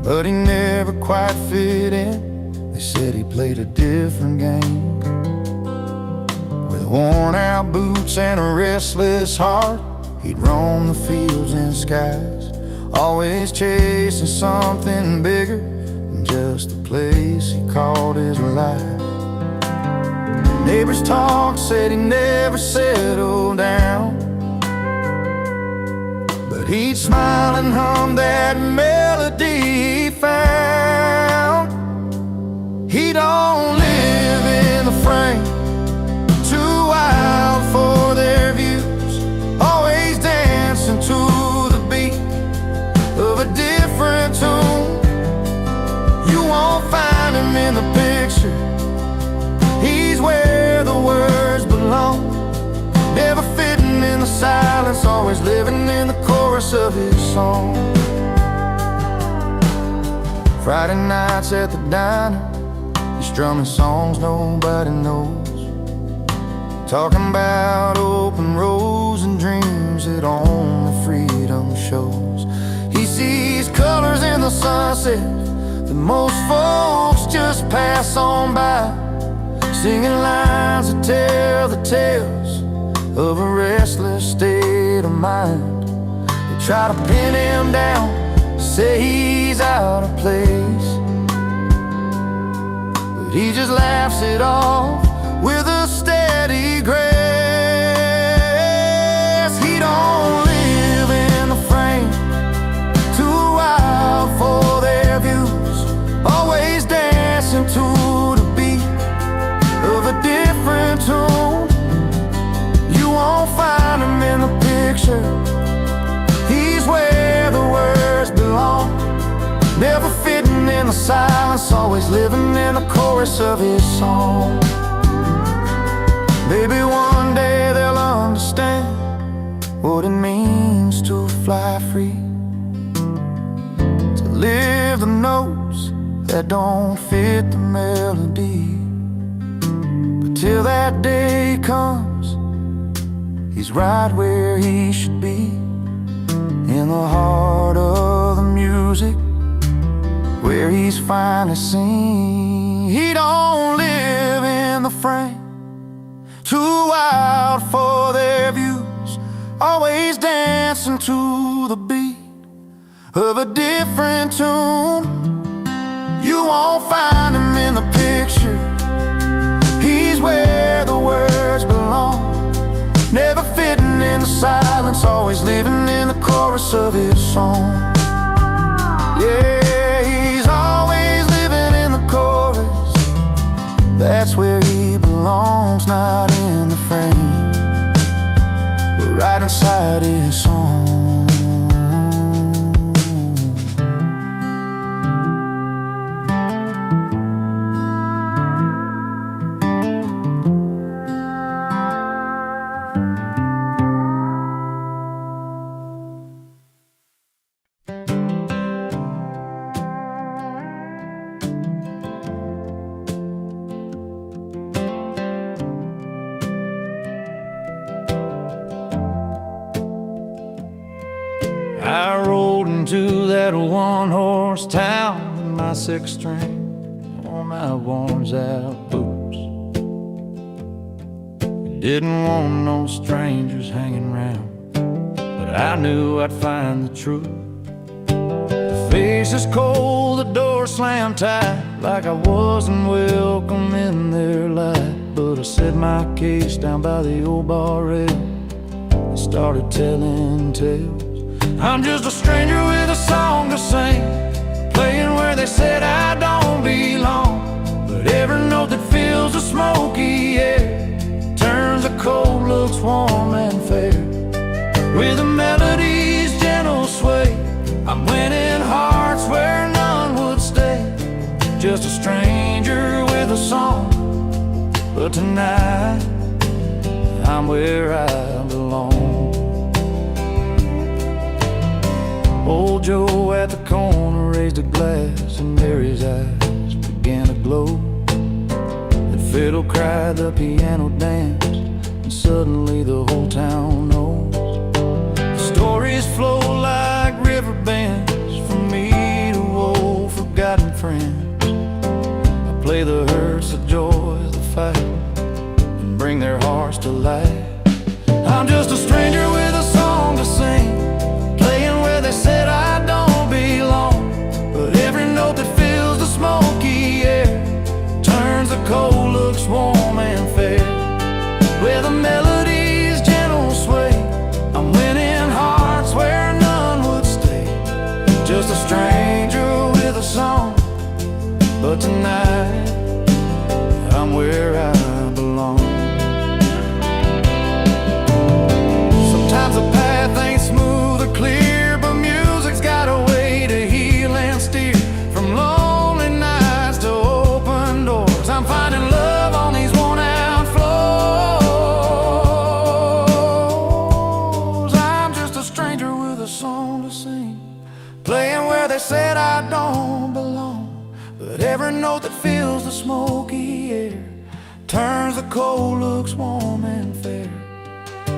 but he never quite fit in. They said he played a different game. With worn out boots and a restless heart, he'd roam the fields and skies, always chasing something bigger than just the place he called his life. Neighbors talked, said he never settled down, but he'd smile and hum that melody he found. He don't live in the frame, too wild for their views, always dancing to the beat of a different tune. You won't find him in the picture, he's where the words belong, never fitting in the silence, always living in the chorus of his song. Friday nights at the diner, he's strumming songs nobody knows, talking about open roads and dreams that only freedom shows. He sees colors in the sunset that most folks just pass on by, singing lines that tell the tales of a restless state of mind. They try to pin him down, say he's out of place, but he just laughs it off with a steady grace. He don't live in the frame, too wild for their views, always dancing to the beat of a different tune. You won't find him in the picture, he's where the words belong, never fitting in the silence, always living in the chorus of his song. Maybe one day they'll understand what it means to fly free, to live the notes that don't fit the melody. But till that day comes, he's right where he should be, in the heart of the music, where he's finally seen. He don't live in the frame, too wild for their views, always dancing to the beat of a different tune. You won't find him in the picture, he's where the words belong, never fitting in the silence, always living in the chorus of his song. Yeah, he's always living in the chorus, that's where he belongs, not in the frame, but right inside his song. I rolled into that one-horse town with my sixth string on my worn-out boots. Didn't want no strangers hanging round, but I knew I'd find the truth. The face is cold, the door slammed tight, like I wasn't welcome in their light. But I set my case down by the old bar rail and started telling tales. I'm just a stranger with a song to sing, playing where they said I don't belong. But every note that fills the smoky air turns the cold looks warm and fair. With the melody's gentle sway, I'm winning hearts where none would stay. Just a stranger with a song, but tonight I'm where I belong. Old Joe at the corner raised a glass, and Mary's eyes began to glow. The fiddle cried, the piano danced, and suddenly the whole town knows. The stories flow like river bends from me to old forgotten friends. I play the hurts, the joys, the fight, and bring their hearts to life. I'm just a stranger with a song to sing, they said I don't belong. But every note that fills the smoky air turns the cold looks warm and fair. Where the melody's gentle sway, I'm winning hearts where none would stay. Just a stranger with a song, but tonight I'm where I belong. Sometimes the path ain't smooth or clear, got a way to heal and steer from lonely nights to open doors. I'm finding love on these worn-out floors. I'm just a stranger with a song to sing, playing where they said I don't belong. But every note that fills the smoky air turns the cold looks warm and fair.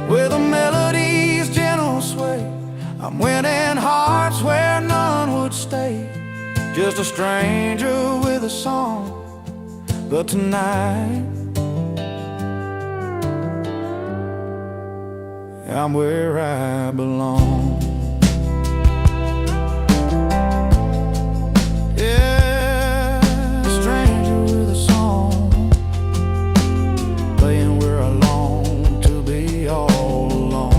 With a melody's gentle sway, I'm winning hearts where none would stay. Just a stranger with a song, but tonight I'm where I belong. Yeah, a stranger with a song, playing where I long to be all alone.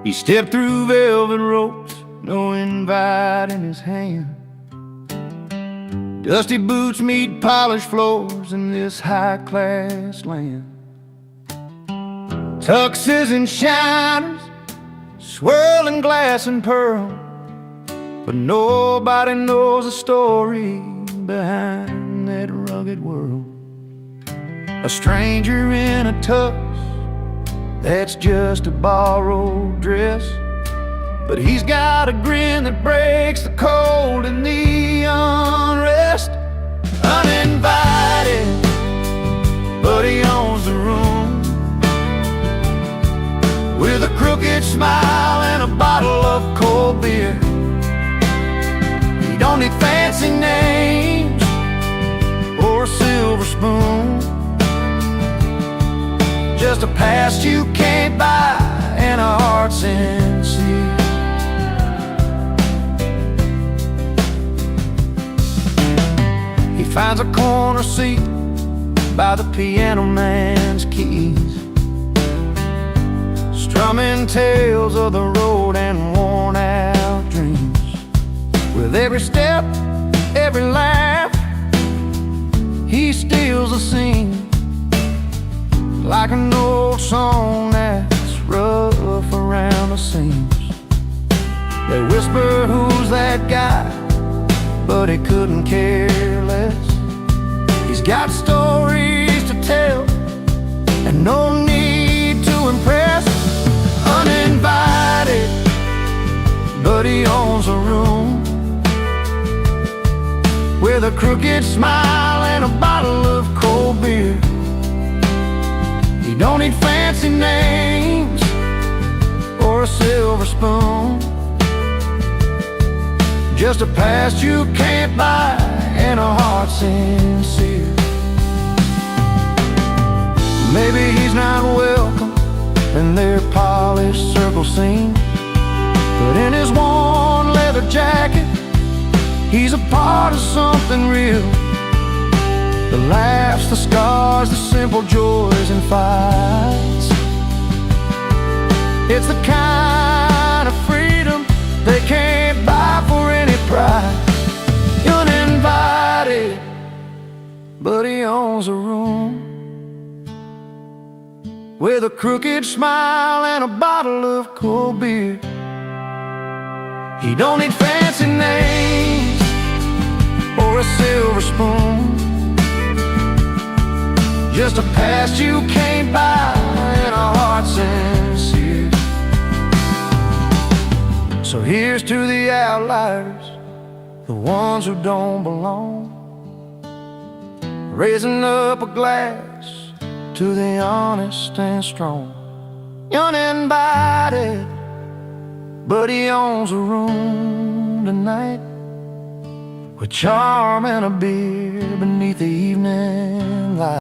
He stepped through velvet ropes, no invite in his hand. Dusty boots meet polished floors in this high-class land. Tuxes and shiners, swirling glass and pearl, but nobody knows the story behind that rugged world. A stranger in a tux, that's just a borrowed dress, but he's got a grin that breaks the cold and the unrest. Uninvited, but he owns the room, with a crooked smile and a bottle of cold beer. He don't need fancy names or a silver spoon, just a past you can't buy and a heart sincere. He finds a corner seat by the piano man's keys, strumming tales of the road and worn out dreams. With every step, every laugh, he steals a scene, like an old song that's rough around the seams. They whisper, who's that guy? But he couldn't care less. He's got stories to tell and no need to impress. Uninvited, but he owns a room, with a crooked smile and a bottle of cold beer. He don't need fancy names or a silver spoon, just a past you can't buy and a heart sincere. Maybe he's not welcome in their polished circle scene, but in his worn leather jacket, he's a part of something real. The laughs, the scars, the simple joys and fights. It's the kind of freedom they can't buy for any price. Uninvited, but he owns a room, with a crooked smile and a bottle of cold beer. He don't need fancy names or a silver spoon, just a past you can't buy and a heart sincere. So here's to the outliers, the ones who don't belong, raising up a glass to the honest and strong. Uninvited, but he owns a room tonight, with charm and a beer beneath the evening light.